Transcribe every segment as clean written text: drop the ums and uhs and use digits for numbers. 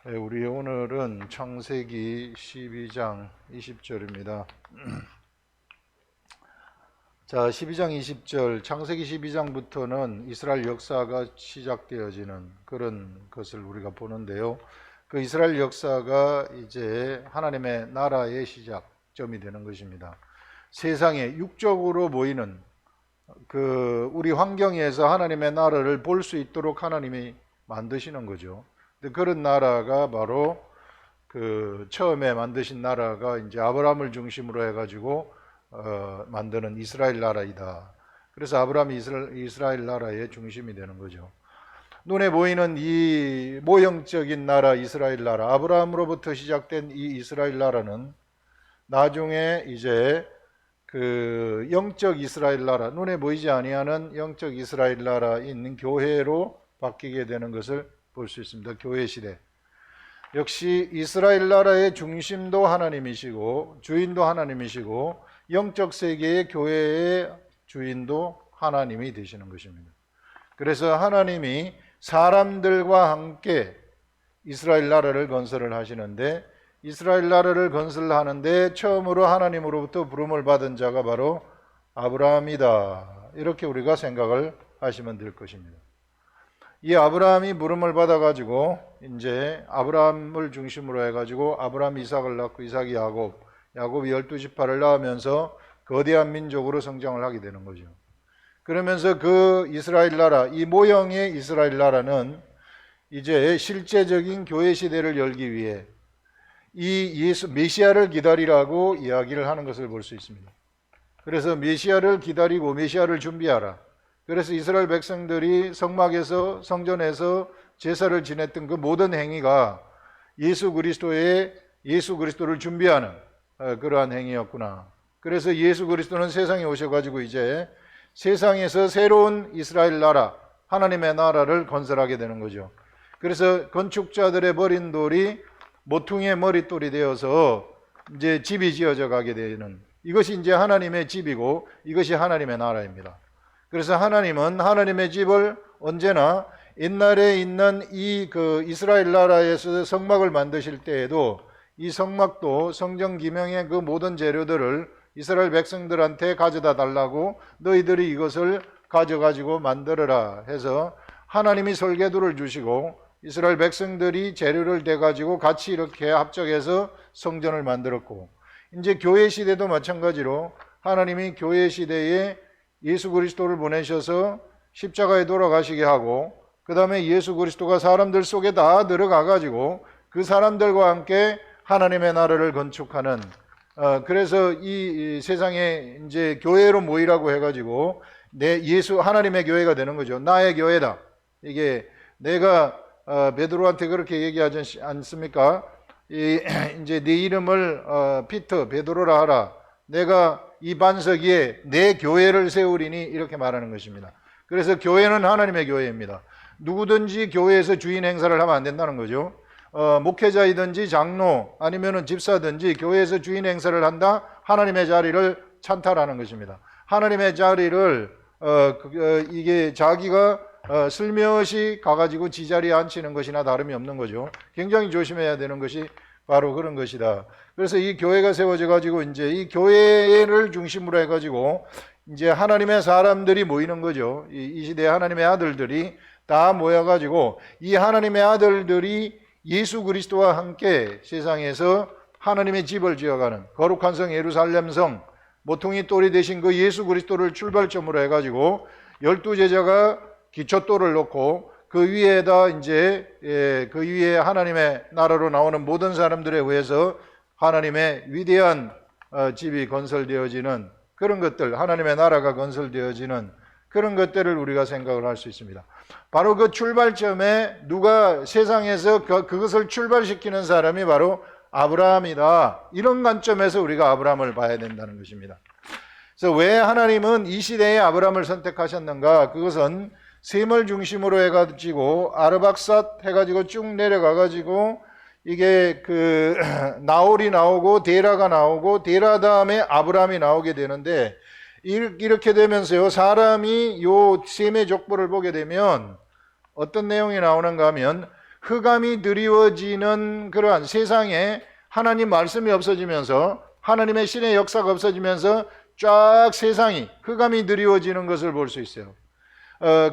우리 오늘은 창세기 12장 20절입니다. 자, 12장 20절, 창세기 12장부터는 이스라엘 역사가 시작되어지는 그런 것을 우리가 보는데요. 그 이스라엘 역사가 이제 하나님의 나라의 시작점이 되는 것입니다. 세상에 육적으로 보이는 우리 환경에서 하나님의 나라를 볼 수 있도록 하나님이 만드시는 거죠. 그런 나라가 바로 처음에 만드신 나라가 이제 아브라함을 중심으로 해가지고 만드는 이스라엘 나라이다. 그래서 아브라함이 이스라엘 나라의 중심이 되는 거죠. 눈에 보이는 이 모형적인 나라 이스라엘 나라, 아브라함으로부터 시작된 이 이스라엘 나라는 나중에 이제 영적 이스라엘 나라, 눈에 보이지 아니하는 영적 이스라엘 나라인 교회로 바뀌게 되는 것을 볼 수 있습니다. 교회 시대. 역시 이스라엘 나라의 중심도 하나님이시고 주인도 하나님이시고 영적 세계의 교회의 주인도 하나님이 되시는 것입니다. 그래서 하나님이 사람들과 함께 이스라엘 나라를 건설을 하시는데, 이스라엘 나라를 건설하는데 처음으로 하나님으로부터 부름을 받은 자가 바로 아브라함이다. 이렇게 우리가 생각을 하시면 될 것입니다. 이 아브라함이 부름을 받아가지고 이제 아브라함을 중심으로 해가지고 아브라함이 이삭을 낳고 이삭이 야곱이 12지파를 낳으면서 거대한 민족으로 성장을 하게 되는 거죠. 그러면서 그 이스라엘 나라, 이 모형의 이스라엘 나라는 이제 실제적인 교회 시대를 열기 위해 이 메시아를 기다리라고 이야기를 하는 것을 볼 수 있습니다. 그래서 메시아를 기다리고 메시아를 준비하라. 그래서 이스라엘 백성들이 성막에서 성전에서 제사를 지냈던 그 모든 행위가 예수 그리스도를 준비하는 그러한 행위였구나. 그래서 예수 그리스도는 세상에 오셔가지고 이제 세상에서 새로운 이스라엘 나라, 하나님의 나라를 건설하게 되는 거죠. 그래서 건축자들의 버린 돌이 모퉁이의 머릿돌이 되어서 이제 집이 지어져 가게 되는, 이것이 이제 하나님의 집이고 이것이 하나님의 나라입니다. 그래서 하나님은 하나님의 집을 언제나 옛날에 있는 이 이스라엘 나라에서 성막을 만드실 때에도 이 성막도 성전 기명의 그 모든 재료들을 이스라엘 백성들한테 가져다 달라고, 너희들이 이것을 가져가지고 만들어라 해서 하나님이 설계도를 주시고 이스라엘 백성들이 재료를 대가지고 같이 이렇게 합작해서 성전을 만들었고, 이제 교회 시대도 마찬가지로 하나님이 교회 시대에 예수 그리스도를 보내셔서 십자가에 돌아가시게 하고, 그 다음에 예수 그리스도가 사람들 속에 다 들어가가지고 그 사람들과 함께 하나님의 나라를 건축하는, 그래서 이 세상에 이제 교회로 모이라고 해가지고 하나님의 교회가 되는 거죠. 나의 교회다. 이게 내가 베드로한테 그렇게 얘기하지 않습니까? 이제 네 이름을 베드로라 하라. 내가 이 반석 위에 내 교회를 세우리니, 이렇게 말하는 것입니다. 그래서 교회는 하나님의 교회입니다. 누구든지 교회에서 주인 행사를 하면 안 된다는 거죠. 목회자이든지 장로 아니면은 집사든지 교회에서 주인 행사를 한다, 하나님의 자리를 찬탈하는 것입니다. 하나님의 자리를 이게 자기가 슬며시 가가지고 지자리에 앉히는 것이나 다름이 없는 거죠. 굉장히 조심해야 되는 것이 바로 그런 것이다. 그래서 이 교회가 세워져 가지고 이제 이 교회를 중심으로 해가지고 이제 하나님의 사람들이 모이는 거죠. 이 시대의 하나님의 아들들이 다 모여가지고 이 하나님의 아들들이 예수 그리스도와 함께 세상에서 하나님의 집을 지어가는 거룩한 성 예루살렘 성, 모퉁이 돌이 되신 그 예수 그리스도를 출발점으로 해가지고 12제자가 기초돌을 놓고 그 위에다 이제 그 위에 하나님의 나라로 나오는 모든 사람들에 의해서 하나님의 위대한 집이 건설되어지는 그런 것들, 하나님의 나라가 건설되어지는 그런 것들을 우리가 생각을 할 수 있습니다. 바로 그 출발점에 누가 세상에서 그것을 출발시키는 사람이 바로 아브라함이다. 이런 관점에서 우리가 아브라함을 봐야 된다는 것입니다. 그래서 왜 하나님은 이 시대에 아브라함을 선택하셨는가? 그것은 셈을 중심으로 해가지고 아르박삿 해가지고 쭉 내려가가지고 이게 나홀이 나오고 데라가 나오고 데라 다음에 아브라함이 나오게 되는데, 이렇게 되면서요, 사람이 요 셈의 족보를 보게 되면 어떤 내용이 나오는가 하면 흑암이 드리워지는 그러한 세상에 하나님 말씀이 없어지면서 하나님의 신의 역사가 없어지면서 쫙 세상이 흑암이 드리워지는 것을 볼 수 있어요.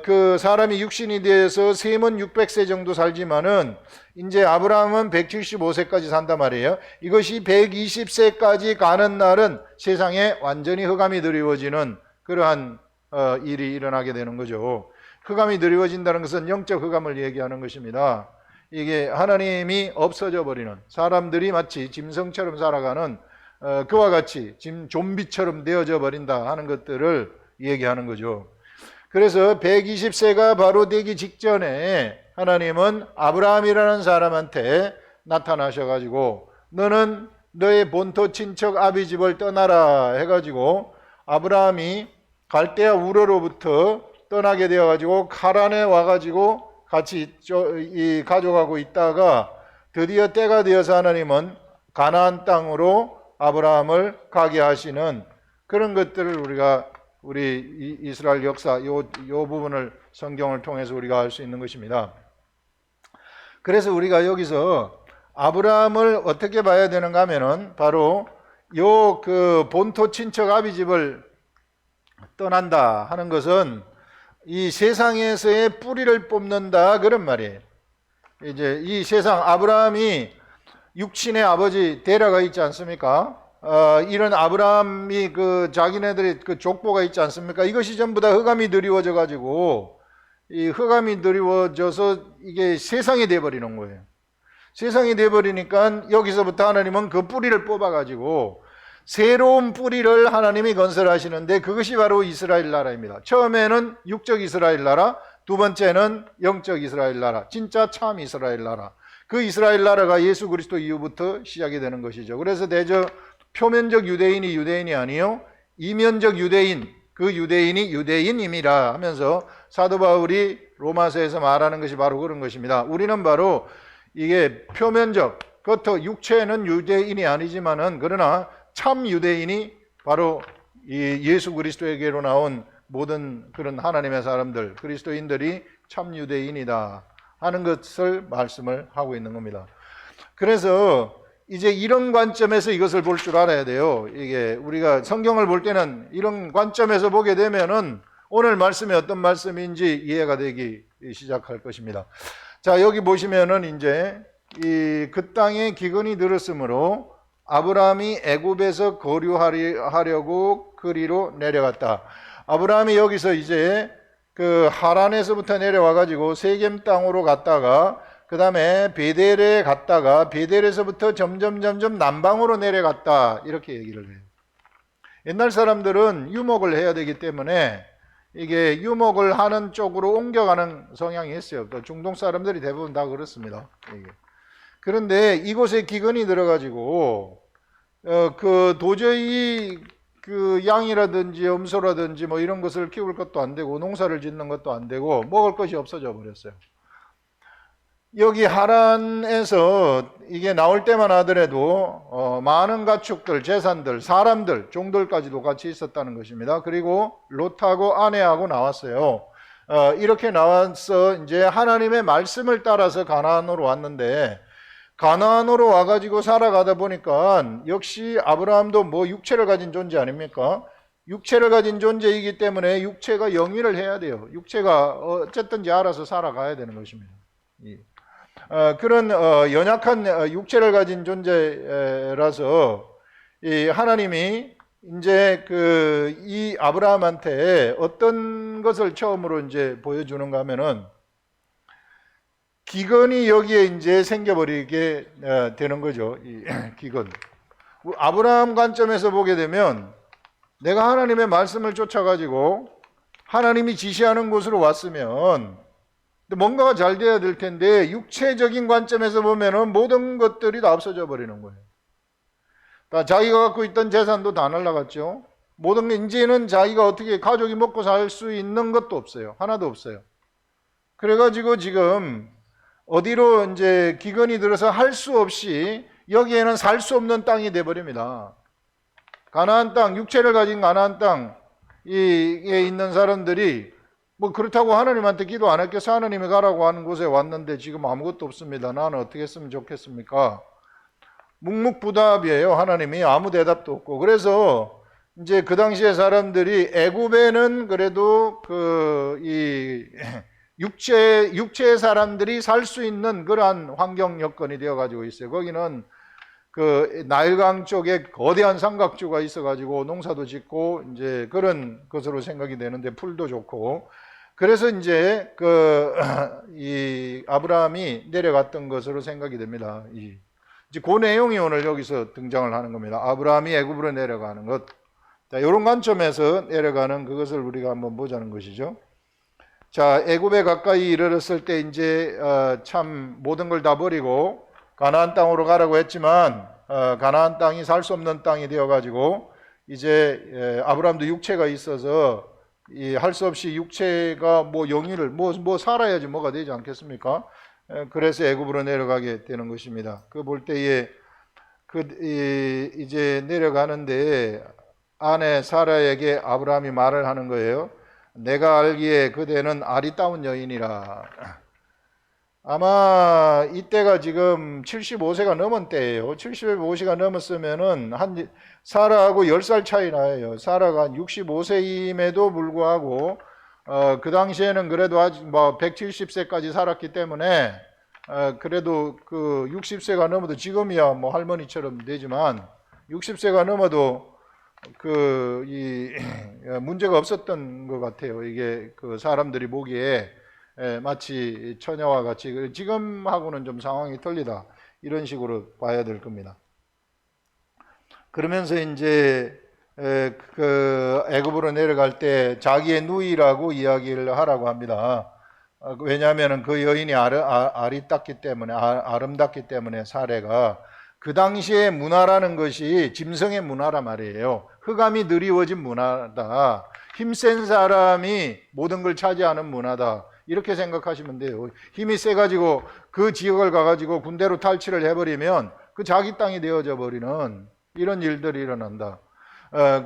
그 사람이 육신이 되어서 세면 600세 정도 살지만은 이제 아브라함은 175세까지 산단 말이에요. 이것이 120세까지 가는 날은 세상에 완전히 흑암이 드리워지는 그러한 일이 일어나게 되는 거죠. 흑암이 드리워진다는 것은 영적 흑암을 얘기하는 것입니다. 이게 하나님이 없어져 버리는, 사람들이 마치 짐승처럼 살아가는 그와 같이 좀비처럼 되어져 버린다 하는 것들을 얘기하는 거죠. 그래서 120세가 바로 되기 직전에 하나님은 아브라함이라는 사람한테 나타나셔가지고 너는 너의 본토 친척 아비 집을 떠나라 해가지고 아브라함이 갈대아 우르로부터 떠나게 되어가지고 카란에 와가지고 같이 가져가고 있다가 드디어 때가 되어서 하나님은 가나안 땅으로 아브라함을 가게 하시는 그런 것들을 우리 이스라엘 역사 요 부분을 성경을 통해서 우리가 알 수 있는 것입니다. 그래서 우리가 여기서 아브라함을 어떻게 봐야 되는가 하면은 바로 요 그 본토 친척 아비 집을 떠난다 하는 것은 이 세상에서의 뿌리를 뽑는다 그런 말이에요. 이제 이 세상 아브라함이 육신의 아버지 데라가 있지 않습니까? 이런 아브라함이 그 자기네들의 그 족보가 있지 않습니까? 이것이 전부 다 흑암이 드리워져 가지고 이 흑암이 드리워져서 이게 세상이 돼 버리는 거예요. 세상이 돼 버리니까 여기서부터 하나님은 그 뿌리를 뽑아 가지고 새로운 뿌리를 하나님이 건설하시는데 그것이 바로 이스라엘 나라입니다. 처음에는 육적 이스라엘 나라, 두 번째는 영적 이스라엘 나라, 진짜 참 이스라엘 나라. 그 이스라엘 나라가 예수 그리스도 이후부터 시작이 되는 것이죠. 그래서 표면적 유대인이 유대인이 아니요 이면적 유대인, 그 유대인이 유대인임이라 하면서 사도 바울이 로마서에서 말하는 것이 바로 그런 것입니다. 우리는 바로 이게 표면적, 겉으로 육체는 유대인이 아니지만은 그러나 참 유대인이 바로 이 예수 그리스도에게로 나온 모든 그런 하나님의 사람들, 그리스도인들이 참 유대인이다 하는 것을 말씀을 하고 있는 겁니다. 그래서 이제 이런 관점에서 이것을 볼 줄 알아야 돼요. 이게 우리가 성경을 볼 때는 이런 관점에서 보게 되면은 오늘 말씀이 어떤 말씀인지 이해가 되기 시작할 것입니다. 자, 여기 보시면은 이제 그 땅에 기근이 들었으므로 아브라함이 애굽에서 거류하려고 그리로 내려갔다. 아브라함이 여기서 이제 그 하란에서부터 내려와 가지고 세겜 땅으로 갔다가 그 다음에 베델에 갔다가 베델에서부터 점점 남방으로 내려갔다 이렇게 얘기를 해요. 옛날 사람들은 유목을 해야 되기 때문에 이게 유목을 하는 쪽으로 옮겨가는 성향이 있어요. 또 중동 사람들이 대부분 다 그렇습니다. 그런데 이곳에 기근이 들어가지고 그 도저히 그 양이라든지 염소라든지 뭐 이런 것을 키울 것도 안 되고 농사를 짓는 것도 안 되고 먹을 것이 없어져 버렸어요. 여기 하란에서 이게 나올 때만 하더라도 많은 가축들, 재산들, 사람들, 종들까지도 같이 있었다는 것입니다. 그리고 롯하고 아내하고 나왔어요. 이렇게 나와서 이제 하나님의 말씀을 따라서 가나안으로 왔는데 가나안으로 와가지고 살아가다 보니까 역시 아브라함도 뭐 육체를 가진 존재 아닙니까? 육체를 가진 존재이기 때문에 육체가 영위를 해야 돼요. 육체가 어쨌든지 알아서 살아가야 되는 것입니다. 그런 연약한 육체를 가진 존재라서 이 하나님이 이제 이 아브라함한테 어떤 것을 처음으로 이제 보여주는가 하면은 기근이 여기에 이제 생겨버리게 되는 거죠. 이 기근. 아브라함 관점에서 보게 되면 내가 하나님의 말씀을 쫓아가지고 하나님이 지시하는 곳으로 왔으면 뭔가가 잘 돼야 될 텐데 육체적인 관점에서 보면은 모든 것들이 다 없어져 버리는 거예요. 다 자기가 갖고 있던 재산도 다 날라갔죠. 모든 게 이제는 자기가 어떻게 가족이 먹고 살 수 있는 것도 없어요. 하나도 없어요. 그래가지고 지금 어디로 이제 기근이 들어서 할 수 없이 여기에는 살 수 없는 땅이 돼버립니다. 가나안 땅, 육체를 가진 가나안 땅에 있는 사람들이 뭐 그렇다고 하나님한테 기도 안 했겠어? 하나님이 가라고 하는 곳에 왔는데 지금 아무것도 없습니다. 나는 어떻게 했으면 좋겠습니까? 묵묵부답이에요. 하나님이 아무 대답도 없고. 그래서 이제 그 당시에 사람들이 애굽에는 그래도 이 육체의 사람들이 살 수 있는 그러한 환경 여건이 되어 가지고 있어요. 거기는 그 나일강 쪽에 거대한 삼각주가 있어 가지고 농사도 짓고 이제 그런 것으로 생각이 되는데 풀도 좋고, 그래서 이제 이 아브라함이 내려갔던 것으로 생각이 됩니다. 이제 그 내용이 오늘 여기서 등장을 하는 겁니다. 아브라함이 애굽으로 내려가는 것. 자, 이런 관점에서 내려가는 그것을 우리가 한번 보자는 것이죠. 자, 애굽에 가까이 이르렀을 때 이제 참 모든 걸 다 버리고 가나안 땅으로 가라고 했지만 가나안 땅이 살 수 없는 땅이 되어 가지고 이제 아브라함도 육체가 있어서 할 수 없이 육체가 뭐 영위를 뭐 살아야지 뭐가 되지 않겠습니까? 그래서 애굽으로 내려가게 되는 것입니다. 그 볼 때에 이제 내려가는데 아내 사라에게 아브라함이 말을 하는 거예요. 내가 알기에 그대는 아리따운 여인이라. 아마 이때가 지금 75세가 넘은 때예요. 75세가 넘었으면은 사라하고 10살 차이 나요. 사라가 65세임에도 불구하고 그 당시에는 그래도 아직 뭐 170세까지 살았기 때문에 그래도 그 60세가 넘어도 지금이야 뭐 할머니처럼 되지만 60세가 넘어도 문제가 없었던 것 같아요. 이게 그 사람들이 보기에 마치 처녀와 같이 지금하고는 좀 상황이 틀리다 이런 식으로 봐야 될 겁니다. 그러면서 이제 애굽으로 내려갈 때 자기의 누이라고 이야기를 하라고 합니다. 왜냐하면 그 여인이 아리답기 때문에 아름답기 때문에 사례가 그 당시의 문화라는 것이 짐승의 문화란 말이에요. 흑암이 드리워진 문화다. 힘센 사람이 모든 걸 차지하는 문화다. 이렇게 생각하시면 돼요. 힘이 세가지고 그 지역을 가가지고 군대로 탈취를 해버리면 그 자기 땅이 되어져 버리는 이런 일들이 일어난다.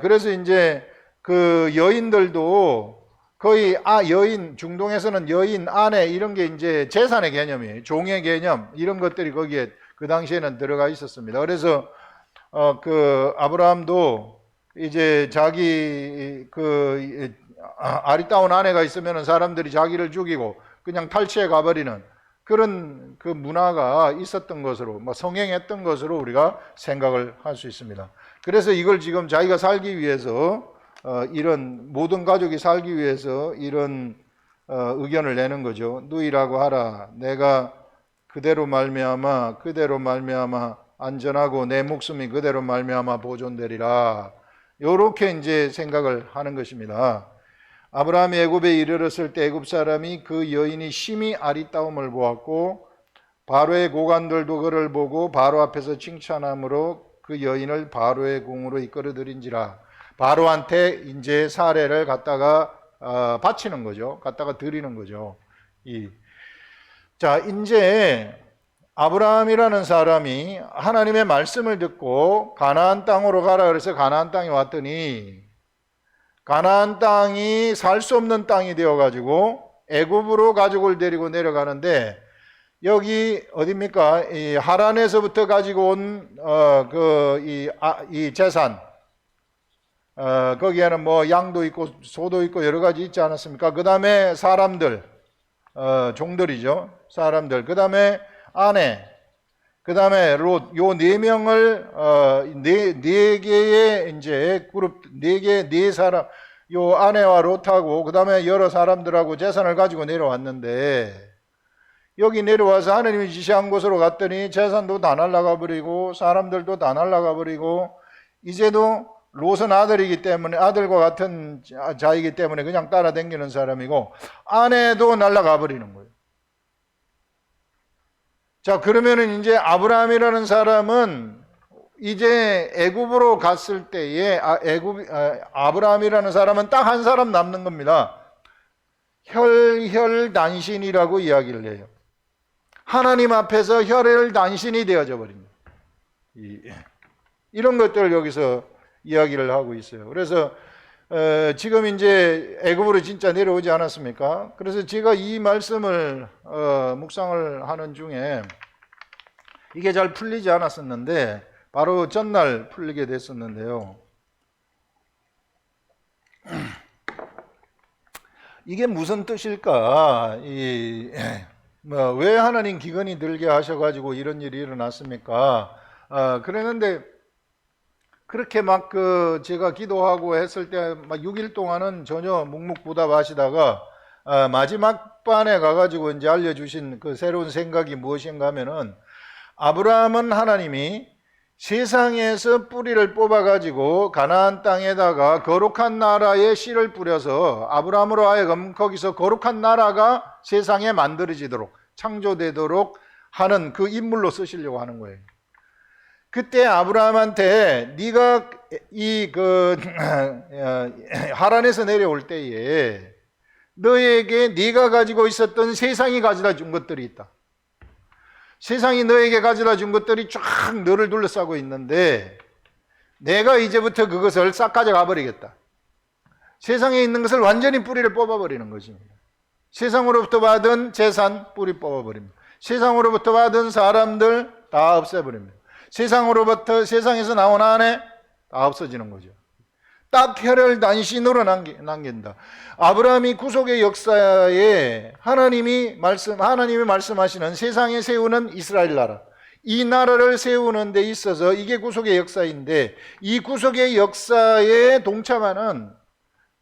그래서 이제 그 여인들도 거의 여인, 중동에서는 여인, 아내 이런 게 이제 재산의 개념이에요. 종의 개념 이런 것들이 거기에 그 당시에는 들어가 있었습니다. 그래서 그 아브라함도 이제 자기 아리따운 아내가 있으면 사람들이 자기를 죽이고 그냥 탈취해 가버리는 그런 그 문화가 있었던 것으로 성행했던 것으로 우리가 생각을 할 수 있습니다. 그래서 이걸 지금 자기가 살기 위해서 이런 모든 가족이 살기 위해서 이런 의견을 내는 거죠. 누이라고 하라. 내가 그대로 말미암아 안전하고 내 목숨이 그대로 말미암아 보존되리라. 이렇게 이제 생각을 하는 것입니다. 아브라함이 애굽에 이르렀을 때 애굽 사람이 그 여인이 심히 아리따움을 보았고 바로의 고관들도 그를 보고 바로 앞에서 칭찬함으로 그 여인을 바로의 궁으로 이끌어들인지라. 바로한테 이제 사례를 갖다가 바치는 거죠. 갖다가 드리는 거죠. 자, 이제 아브라함이라는 사람이 하나님의 말씀을 듣고 가나안 땅으로 가라 그래서 가나안 땅에 왔더니 가나안 땅이 살 수 없는 땅이 되어가지고 애굽으로 가족을 데리고 내려가는데 여기 어디입니까? 이 하란에서부터 가지고 온 이 재산 거기에는 뭐 양도 있고 소도 있고 여러 가지 있지 않았습니까? 그 다음에 사람들 종들이죠. 사람들 그 다음에 아내 그 다음에 롯 요 네 명을 네 개의 이제 그룹 네 사람 요 아내와 롯하고 그 다음에 여러 사람들하고 재산을 가지고 내려왔는데 여기 내려와서 하나님이 지시한 곳으로 갔더니 재산도 다 날아가 버리고 사람들도 다 날아가 버리고 이제도 롯은 아들이기 때문에 아들과 같은 자이기 때문에 그냥 따라다니는 사람이고 아내도 날아가 버리는 거예요. 자, 그러면은 이제 아브라함이라는 사람은 이제 애굽으로 갔을 때에 아브라함이라는 사람은 딱 한 사람 남는 겁니다. 혈혈단신이라고 이야기를 해요. 하나님 앞에서 혈혈단신이 되어져 버립니다. 이런 것들을 여기서 이야기를 하고 있어요. 그래서 지금 이제 애굽으로 진짜 내려오지 않았습니까? 그래서 제가 이 말씀을 묵상을 하는 중에 이게 잘 풀리지 않았었는데 바로 전날 풀리게 됐었는데요. 이게 무슨 뜻일까? 왜 하나님 기근이 들게 하셔가지고 이런 일이 일어났습니까? 그랬는데 그렇게 막 제가 기도하고 했을 때 막 6일 동안은 전혀 묵묵부답하시다가 마지막 반에 가가지고 이제 알려주신 그 새로운 생각이 무엇인가 하면은 아브라함은 하나님이 세상에서 뿌리를 뽑아가지고 가나안 땅에다가 거룩한 나라의 씨를 뿌려서 아브라함으로 하여금 거기서 거룩한 나라가 세상에 만들어지도록 창조되도록 하는 그 인물로 쓰시려고 하는 거예요. 그때 아브라함한테 네가 하란에서 내려올 때에 너에게 네가 가지고 있었던 세상이 가져다 준 것들이 있다. 세상이 너에게 가져다 준 것들이 쫙 너를 둘러싸고 있는데 내가 이제부터 그것을 싹 가져가 버리겠다. 세상에 있는 것을 완전히 뿌리를 뽑아버리는 것입니다. 세상으로부터 받은 재산 뿌리 뽑아버립니다. 세상으로부터 받은 사람들 다 없애버립니다. 세상에서 나온 아내 다 없어지는 거죠. 딱 혈혈단신으로 남긴다. 아브라함이 구속의 역사에 하나님이 말씀하시는 세상에 세우는 이스라엘 나라, 이 나라를 세우는 데 있어서 이게 구속의 역사인데 이 구속의 역사에 동참하는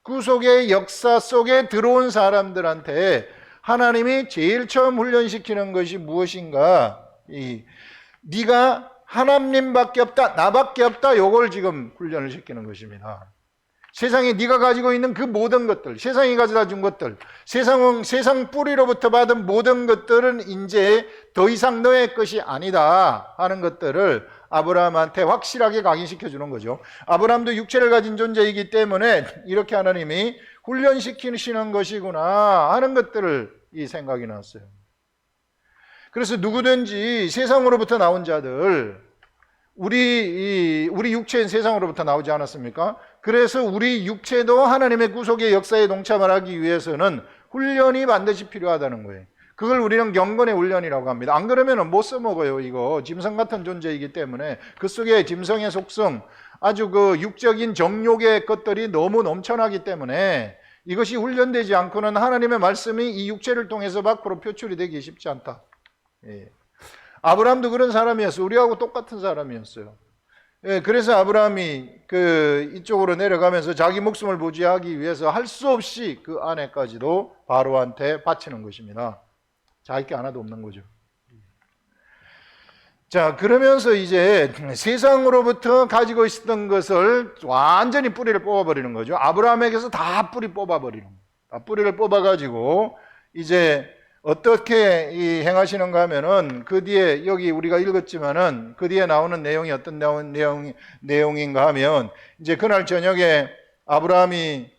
구속의 역사 속에 들어온 사람들한테 하나님이 제일 처음 훈련시키는 것이 무엇인가? 네가 하나님밖에 없다, 나밖에 없다, 요걸 지금 훈련을 시키는 것입니다. 세상에 네가 가지고 있는 그 모든 것들, 세상이 가져다 준 것들, 세상 뿌리로부터 받은 모든 것들은 이제 더 이상 너의 것이 아니다 하는 것들을 아브라함한테 확실하게 각인시켜 주는 거죠. 아브라함도 육체를 가진 존재이기 때문에 이렇게 하나님이 훈련시키시는 것이구나 하는 것들을 이 생각이 났어요. 그래서 누구든지 세상으로부터 나온 자들, 우리 육체는 세상으로부터 나오지 않았습니까? 그래서 우리 육체도 하나님의 구속의 역사에 동참을 하기 위해서는 훈련이 반드시 필요하다는 거예요. 그걸 우리는 경건의 훈련이라고 합니다. 안 그러면 못 써먹어요. 이거 짐승 같은 존재이기 때문에 그 속에 짐승의 속성, 아주 그 육적인 정욕의 것들이 너무 넘쳐나기 때문에 이것이 훈련되지 않고는 하나님의 말씀이 이 육체를 통해서 밖으로 표출이 되기 쉽지 않다. 예. 아브라함도 그런 사람이었어요. 우리하고 똑같은 사람이었어요. 예, 그래서 아브라함이 이쪽으로 내려가면서 자기 목숨을 부지하기 위해서 할 수 없이 그 아내까지도 바로한테 바치는 것입니다. 자기 게 하나도 없는 거죠. 자, 그러면서 이제 세상으로부터 가지고 있었던 것을 완전히 뿌리를 뽑아버리는 거죠. 아브라함에게서 다 뿌리 뽑아버리는 거예요. 다 뿌리를 뽑아가지고 이제 어떻게 행하시는가 하면은 그 뒤에 여기 우리가 읽었지만은 그 뒤에 나오는 내용이 어떤 내용인가 하면 이제 그날 저녁에 아브라함이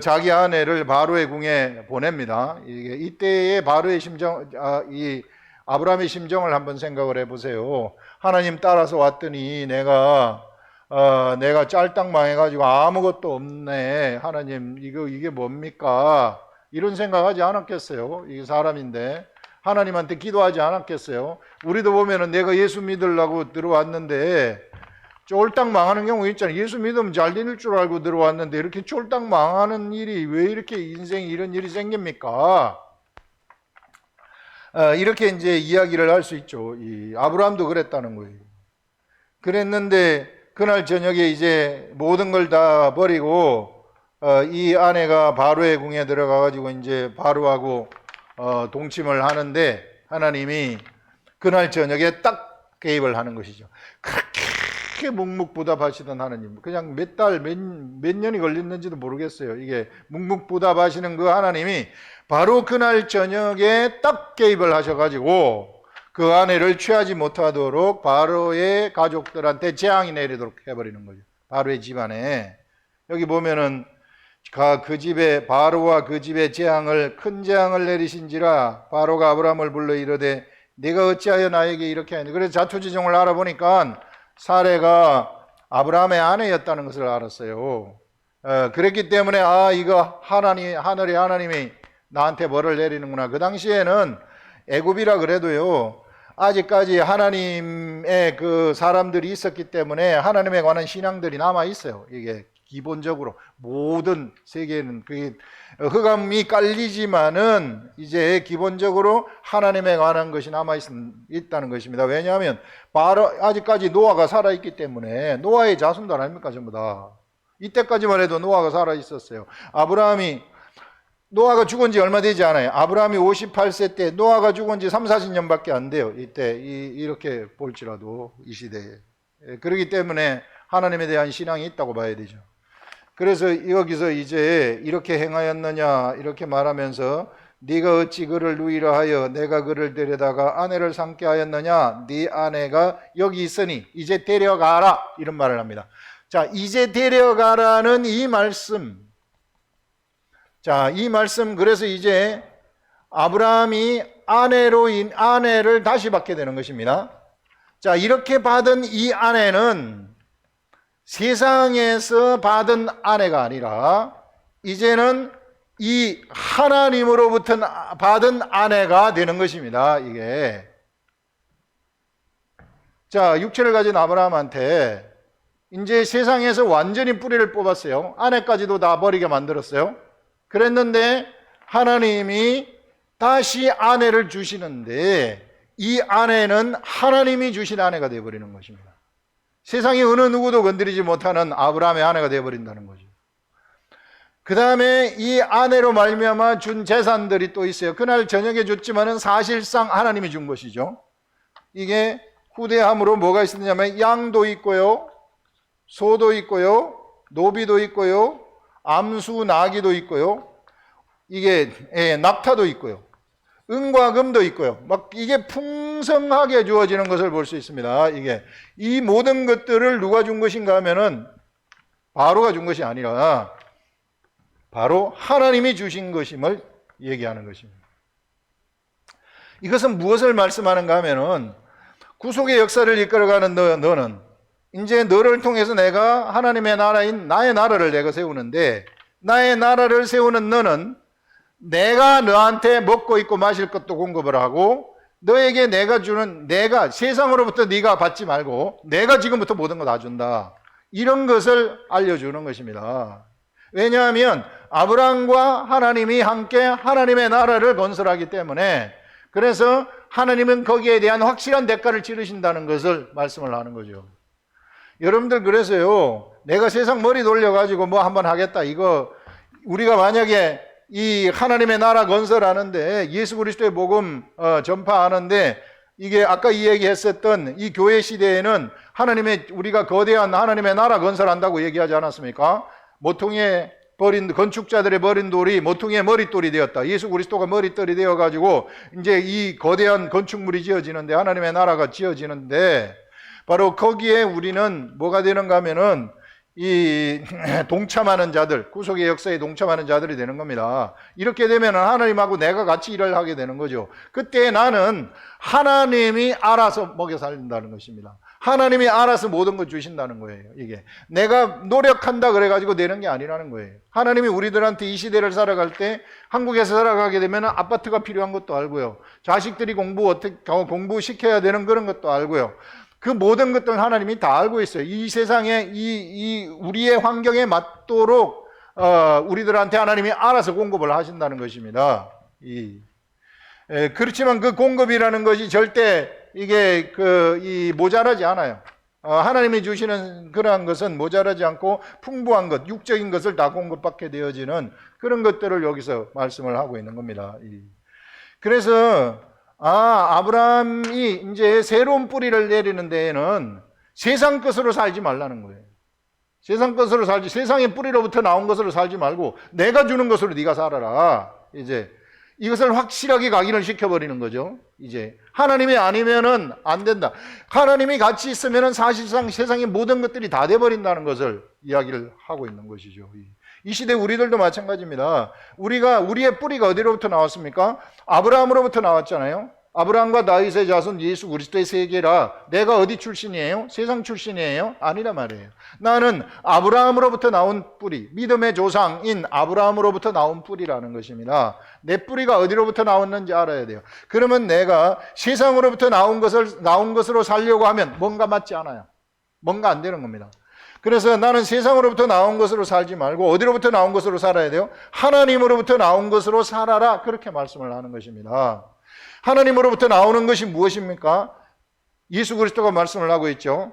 자기 아내를 바로의 궁에 보냅니다. 이때의 바로의 아브라함의 심정을 한번 생각을 해보세요. 하나님 따라서 왔더니 내가 짤딱 망해가지고 아무것도 없네. 하나님 이게 뭡니까? 이런 생각하지 않았겠어요? 이게 사람인데 하나님한테 기도하지 않았겠어요? 우리도 보면은 내가 예수 믿으려고 들어왔는데 쫄딱 망하는 경우 있잖아요. 예수 믿으면 잘 될 줄 알고 들어왔는데 이렇게 쫄딱 망하는 일이 왜 이렇게 인생에 이런 일이 생깁니까? 이렇게 이제 이야기를 할 수 있죠. 아브라함도 그랬다는 거예요. 그랬는데 그날 저녁에 이제 모든 걸 다 버리고 이 아내가 바로의 궁에 들어가가지고 이제 바로하고 동침을 하는데 하나님이 그날 저녁에 딱 개입을 하는 것이죠. 그렇게 묵묵부답하시던 하나님, 그냥 몇 달, 몇 년이 걸렸는지도 모르겠어요. 이게 묵묵부답하시는 그 하나님이 바로 그날 저녁에 딱 개입을 하셔가지고 그 아내를 취하지 못하도록 바로의 가족들한테 재앙이 내리도록 해버리는 거죠. 바로의 집안에. 여기 보면은 그 집에 바로와 그 집에 큰 재앙을 내리신지라 바로가 아브라함을 불러 이르되 네가 어찌하여 나에게 이렇게 하니. 그래서 자초지종을 알아보니까 사레가 아브라함의 아내였다는 것을 알았어요. 그랬기 때문에 이거 하늘의 하나님이 나한테 벌을 내리는구나. 그 당시에는 애굽이라 그래도요, 아직까지 하나님의 그 사람들이 있었기 때문에 하나님에 관한 신앙들이 남아 있어요. 이게 기본적으로 모든 세계에는 그게 흑암이 깔리지만은 이제 기본적으로 하나님에 관한 것이 남아 있다는 것입니다. 왜냐하면 바로 아직까지 노아가 살아 있기 때문에 노아의 자손들 아닙니까 전부 다. 이때까지만 해도 노아가 살아 있었어요. 노아가 죽은 지 얼마 되지 않아요. 아브라함이 58세 때 노아가 죽은 지 3, 40년밖에 안 돼요. 이때 이렇게 볼지라도 이 시대에. 그렇기 때문에 하나님에 대한 신앙이 있다고 봐야 되죠. 그래서 여기서 이제 이렇게 행하였느냐 이렇게 말하면서 네가 어찌 그를 누이라 하여 내가 그를 데려다가 아내를 삼게 하였느냐. 네 아내가 여기 있으니 이제 데려가라 이런 말을 합니다. 자, 이제 데려가라는 이 말씀. 자, 이 말씀, 그래서 이제 아브라함이 아내를 다시 받게 되는 것입니다. 자, 이렇게 받은 이 아내는 세상에서 받은 아내가 아니라 이제는 이 하나님으로부터 받은 아내가 되는 것입니다. 이게. 자, 육체를 가진 아브라함한테 이제 세상에서 완전히 뿌리를 뽑았어요. 아내까지도 다 버리게 만들었어요. 그랬는데 하나님이 다시 아내를 주시는데 이 아내는 하나님이 주신 아내가 되어버리는 것입니다. 세상에 어느 누구도 건드리지 못하는 아브라함의 아내가 되어버린다는 거죠. 그 다음에 이 아내로 말미암아 준 재산들이 또 있어요. 그날 저녁에 줬지만은 사실상 하나님이 준 것이죠. 이게 후대함으로 뭐가 있었냐면 양도 있고요, 소도 있고요, 노비도 있고요, 암수 나귀도 있고요, 이게 낙타도 있고요, 은과 금도 있고요. 막 이게 풍성하게 주어지는 것을 볼 수 있습니다. 이게 이 모든 것들을 누가 준 것인가 하면은 바로가 준 것이 아니라 바로 하나님이 주신 것임을 얘기하는 것입니다. 이것은 무엇을 말씀하는가 하면은 구속의 역사를 이끌어가는 너는 이제 너를 통해서 내가 하나님의 나라인 나의 나라를 내가 세우는데, 나의 나라를 세우는 너는 내가 너한테 먹고 있고 마실 것도 공급을 하고 너에게 내가 주는, 내가 세상으로부터 네가 받지 말고 내가 지금부터 모든 거 다 준다, 이런 것을 알려주는 것입니다. 왜냐하면 아브라함과 하나님이 함께 하나님의 나라를 건설하기 때문에, 그래서 하나님은 거기에 대한 확실한 대가를 치르신다는 것을 말씀을 하는 거죠. 여러분들, 그래서요, 내가 세상 머리 돌려가지고 뭐 한번 하겠다, 이거 우리가 만약에 이 하나님의 나라 건설하는데 예수 그리스도의 복음 전파하는데, 이게 아까 이 얘기했었던 이 교회 시대에는 우리가 거대한 하나님의 나라 건설한다고 얘기하지 않았습니까? 모퉁이에 버린, 건축자들의 버린 돌이 모퉁이의 머릿돌이 되었다. 예수 그리스도가 머릿돌이 되어가지고 이제 이 거대한 건축물이 지어지는데, 하나님의 나라가 지어지는데, 바로 거기에 우리는 뭐가 되는가 하면은 이 동참하는 자들, 구속의 역사에 동참하는 자들이 되는 겁니다. 이렇게 되면 하나님하고 내가 같이 일을 하게 되는 거죠. 그때 나는 하나님이 알아서 먹여 살린다는 것입니다. 하나님이 알아서 모든 걸 주신다는 거예요. 이게 내가 노력한다 그래가지고 되는 게 아니라는 거예요. 하나님이 우리들한테 이 시대를 살아갈 때, 한국에서 살아가게 되면 아파트가 필요한 것도 알고요, 자식들이 공부시켜야 되는 그런 것도 알고요, 그 모든 것들은 하나님이 다 알고 있어요. 이 세상에 우리의 환경에 맞도록 우리들한테 하나님이 알아서 공급을 하신다는 것입니다. 그렇지만 그 공급이라는 것이 절대 이게 모자라지 않아요. 하나님이 주시는 그러한 것은 모자라지 않고 풍부한 것, 육적인 것을 다 공급받게 되어지는 그런 것들을 여기서 말씀을 하고 있는 겁니다. 그래서 아브라함이 이제 새로운 뿌리를 내리는 데에는 세상 것으로 살지 말라는 거예요. 세상 것으로 살지, 세상의 뿌리로부터 나온 것으로 살지 말고 내가 주는 것으로 네가 살아라. 이제 이것을 확실하게 각인을 시켜버리는 거죠. 이제 하나님이 아니면은 안 된다. 하나님이 같이 있으면은 사실상 세상의 모든 것들이 다 돼버린다는 것을 이야기를 하고 있는 것이죠. 이 시대 우리들도 마찬가지입니다. 우리의 뿌리가 어디로부터 나왔습니까? 아브라함으로부터 나왔잖아요. 아브라함과 다윗의 자손 예수 그리스도의 세계라. 내가 어디 출신이에요? 세상 출신이에요? 아니란 말이에요. 나는 아브라함으로부터 나온 뿌리, 믿음의 조상인 아브라함으로부터 나온 뿌리라는 것입니다. 내 뿌리가 어디로부터 나왔는지 알아야 돼요. 그러면 내가 세상으로부터 나온 것으로 살려고 하면 뭔가 맞지 않아요. 뭔가 안 되는 겁니다. 그래서 나는 세상으로부터 나온 것으로 살지 말고 어디로부터 나온 것으로 살아야 돼요? 하나님으로부터 나온 것으로 살아라. 그렇게 말씀을 하는 것입니다. 하나님으로부터 나오는 것이 무엇입니까? 예수 그리스도가 말씀을 하고 있죠.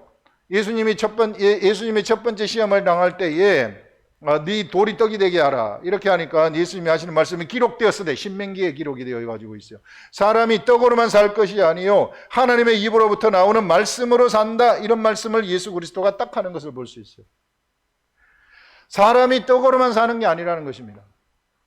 예수님이 첫 번째 시험을 당할 때에 네 돌이 떡이 되게 하라. 이렇게 하니까 예수님이 하시는 말씀이 기록되었으되, 신명기에 기록이 되어 가지고 있어요. 사람이 떡으로만 살 것이 아니요 하나님의 입으로부터 나오는 말씀으로 산다. 이런 말씀을 예수 그리스도가 딱 하는 것을 볼 수 있어요. 사람이 떡으로만 사는 게 아니라는 것입니다.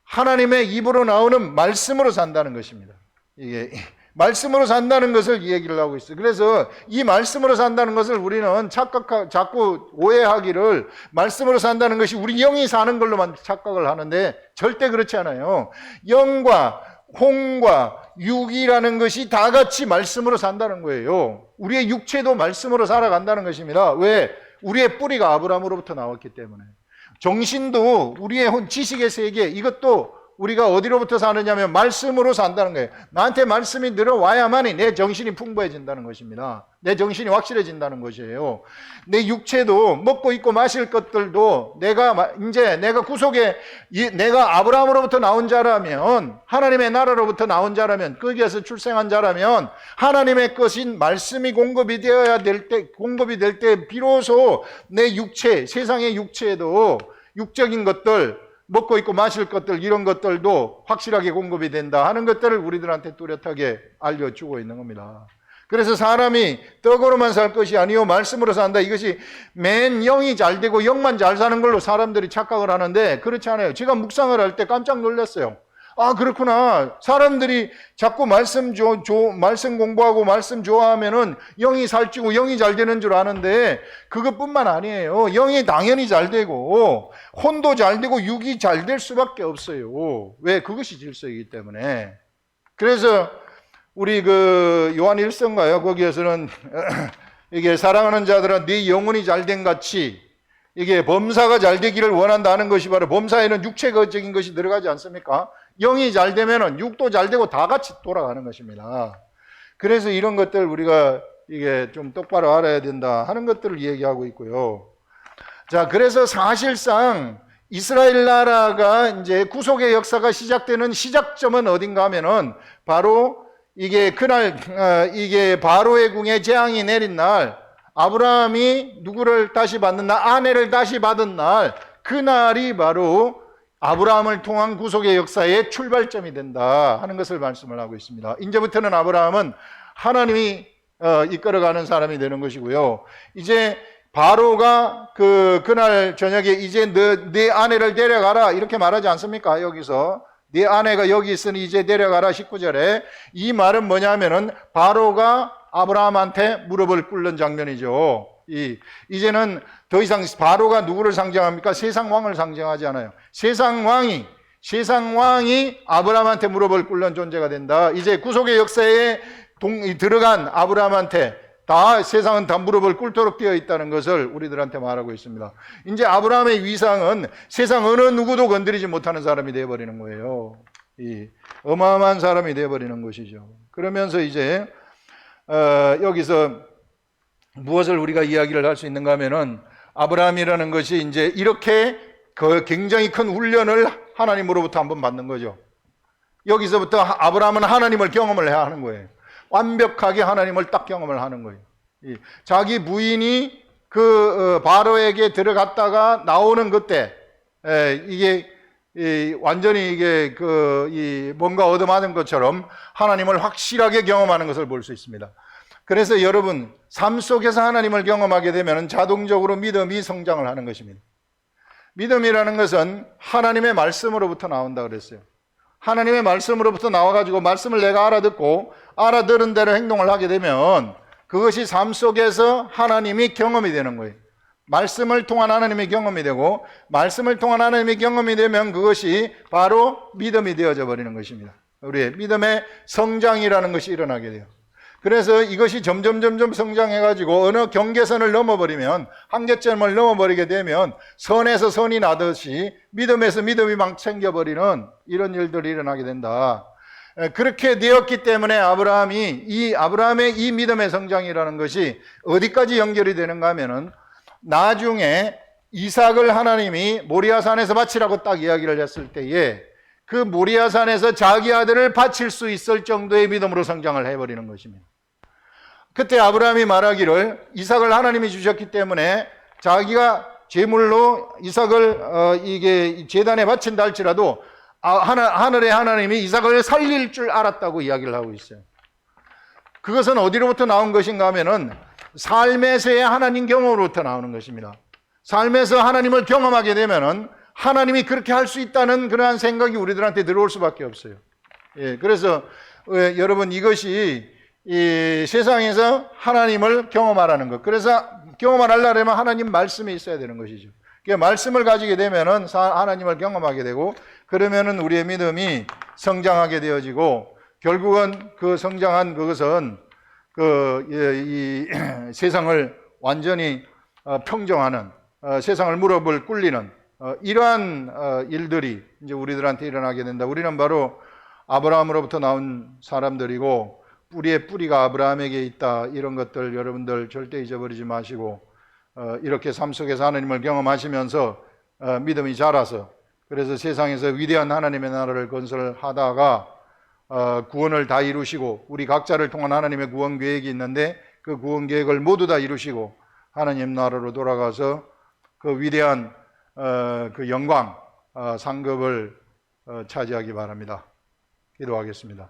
하나님의 입으로 나오는 말씀으로 산다는 것입니다. 이게 말씀으로 산다는 것을 얘기를 하고 있어요. 그래서 이 말씀으로 산다는 것을 우리는 자꾸 오해하기를, 말씀으로 산다는 것이 우리 영이 사는 걸로만 착각을 하는데 절대 그렇지 않아요. 영과 혼과 육이라는 것이 다 같이 말씀으로 산다는 거예요. 우리의 육체도 말씀으로 살아간다는 것입니다. 왜? 우리의 뿌리가 아브라함으로부터 나왔기 때문에. 정신도 우리의 지식의 세계, 이것도 우리가 어디로부터 사느냐면 말씀으로 산다는 거예요. 나한테 말씀이 늘어와야만이 내 정신이 풍부해진다는 것입니다. 내 정신이 확실해진다는 것이에요. 내 육체도 먹고 입고 마실 것들도 내가 구속에, 내가 아브라함으로부터 나온 자라면, 하나님의 나라로부터 나온 자라면, 거기에서 출생한 자라면 하나님의 것인 말씀이 공급이 될 때 비로소 내 육체, 세상의 육체도 육적인 것들, 먹고 있고 마실 것들, 이런 것들도 확실하게 공급이 된다 하는 것들을 우리들한테 뚜렷하게 알려주고 있는 겁니다. 그래서 사람이 떡으로만 살 것이 아니요 말씀으로 산다. 이것이 맨 영이 잘 되고 영만 잘 사는 걸로 사람들이 착각을 하는데 그렇지 않아요. 제가 묵상을 할 때 깜짝 놀랐어요. 아, 그렇구나. 사람들이 자꾸 말씀 공부하고 말씀 좋아하면은 영이 살찌고 영이 잘 되는 줄 아는데 그것뿐만 아니에요. 영이 당연히 잘 되고 혼도 잘 되고 육이 잘 될 수밖에 없어요. 왜? 그것이 질서이기 때문에. 그래서 우리 요한 1서인가요? 거기에서는 이게 사랑하는 자들아 네 영혼이 잘 된 같이 이게 범사가 잘 되기를 원한다는 것이 바로 범사에는 육체적인 것이 들어가지 않습니까? 영이 잘 되면은 육도 잘 되고 다 같이 돌아가는 것입니다. 그래서 이런 것들 우리가 이게 좀 똑바로 알아야 된다 하는 것들을 얘기하고 있고요. 자, 그래서 사실상 이스라엘 나라가 이제 구속의 역사가 시작되는 시작점은 어딘가 하면은 바로 이게 그날 이게 바로의 궁에 재앙이 내린 날, 아브라함이 누구를 다시 받는 날, 아내를 다시 받은 날, 그날이 바로 아브라함을 통한 구속의 역사의 출발점이 된다 하는 것을 말씀을 하고 있습니다. 이제부터는 아브라함은 하나님이 이끌어가는 사람이 되는 것이고요. 이제 바로가 그날 저녁에 이제 네 아내를 데려가라 이렇게 말하지 않습니까? 여기서 네 아내가 여기 있으니 이제 데려가라 19절에. 이 말은 뭐냐면은 바로가 아브라함한테 무릎을 꿇는 장면이죠. 이제는 더 이상 바로가 누구를 상징합니까? 세상 왕을 상징하지 않아요. 세상 왕이 아브라함한테 무릎을 꿇는 존재가 된다. 이제 구속의 역사에 들어간 아브라함한테 세상은 다 무릎을 꿇도록 되어 있다는 것을 우리들한테 말하고 있습니다. 이제 아브라함의 위상은 세상 어느 누구도 건드리지 못하는 사람이 되어버리는 거예요. 어마어마한 사람이 되어버리는 것이죠. 그러면서 이제 여기서 무엇을 우리가 이야기를 할 수 있는가 하면은 아브라함이라는 것이 이제 이렇게 굉장히 큰 훈련을 하나님으로부터 한번 받는 거죠. 여기서부터 아브라함은 하나님을 경험을 해야 하는 거예요. 완벽하게 하나님을 딱 경험을 하는 거예요. 자기 부인이 바로에게 들어갔다가 나오는 그때 이게 완전히 이게 뭔가 얻어맞은 것처럼 하나님을 확실하게 경험하는 것을 볼 수 있습니다. 그래서 여러분 삶 속에서 하나님을 경험하게 되면 자동적으로 믿음이 성장을 하는 것입니다. 믿음이라는 것은 하나님의 말씀으로부터 나온다 그랬어요. 하나님의 말씀으로부터 나와가지고 말씀을 내가 알아듣고 알아들은 대로 행동을 하게 되면 그것이 삶 속에서 하나님이 경험이 되는 거예요. 말씀을 통한 하나님의 경험이 되고 말씀을 통한 하나님의 경험이 되면 그것이 바로 믿음이 되어져 버리는 것입니다. 우리의 믿음의 성장이라는 것이 일어나게 돼요. 그래서 이것이 점점 성장해가지고 어느 경계선을 넘어버리면, 한계점을 넘어버리게 되면 선에서 선이 나듯이 믿음에서 믿음이 막 챙겨버리는 이런 일들이 일어나게 된다. 그렇게 되었기 때문에 아브라함의 이 믿음의 성장이라는 것이 어디까지 연결이 되는가 하면은, 나중에 이삭을 하나님이 모리아산에서 바치라고 딱 이야기를 했을 때에 그 모리아산에서 자기 아들을 바칠 수 있을 정도의 믿음으로 성장을 해버리는 것입니다. 그때 아브라함이 말하기를, 이삭을 하나님이 주셨기 때문에 자기가 제물로 이삭을 이게 제단에 바친다 할지라도 하늘의 하나님이 이삭을 살릴 줄 알았다고 이야기를 하고 있어요. 그것은 어디로부터 나온 것인가 하면은 삶에서의 하나님 경험으로부터 나오는 것입니다. 삶에서 하나님을 경험하게 되면은 하나님이 그렇게 할 수 있다는 그러한 생각이 우리들한테 들어올 수밖에 없어요. 예, 그래서 여러분, 이것이 이 세상에서 하나님을 경험하라는 것. 그래서 경험을 하려면 하나님 말씀이 있어야 되는 것이죠. 그러니까 말씀을 가지게 되면은 하나님을 경험하게 되고, 그러면은 우리의 믿음이 성장하게 되어지고, 결국은 그 성장한 그것은 이 세상을 완전히 평정하는, 세상을 무릎을 꿇리는 이러한 일들이 이제 우리들한테 일어나게 된다. 우리는 바로 아브라함으로부터 나온 사람들이고, 뿌리의 뿌리가 아브라함에게 있다. 이런 것들 여러분들 절대 잊어버리지 마시고, 이렇게 삶 속에서 하나님을 경험하시면서 믿음이 자라서, 그래서 세상에서 위대한 하나님의 나라를 건설하다가 구원을 다 이루시고, 우리 각자를 통한 하나님의 구원 계획이 있는데 그 구원 계획을 모두 다 이루시고 하나님 나라로 돌아가서 그 위대한 그 영광 상급을 차지하기 바랍니다. 기도하겠습니다.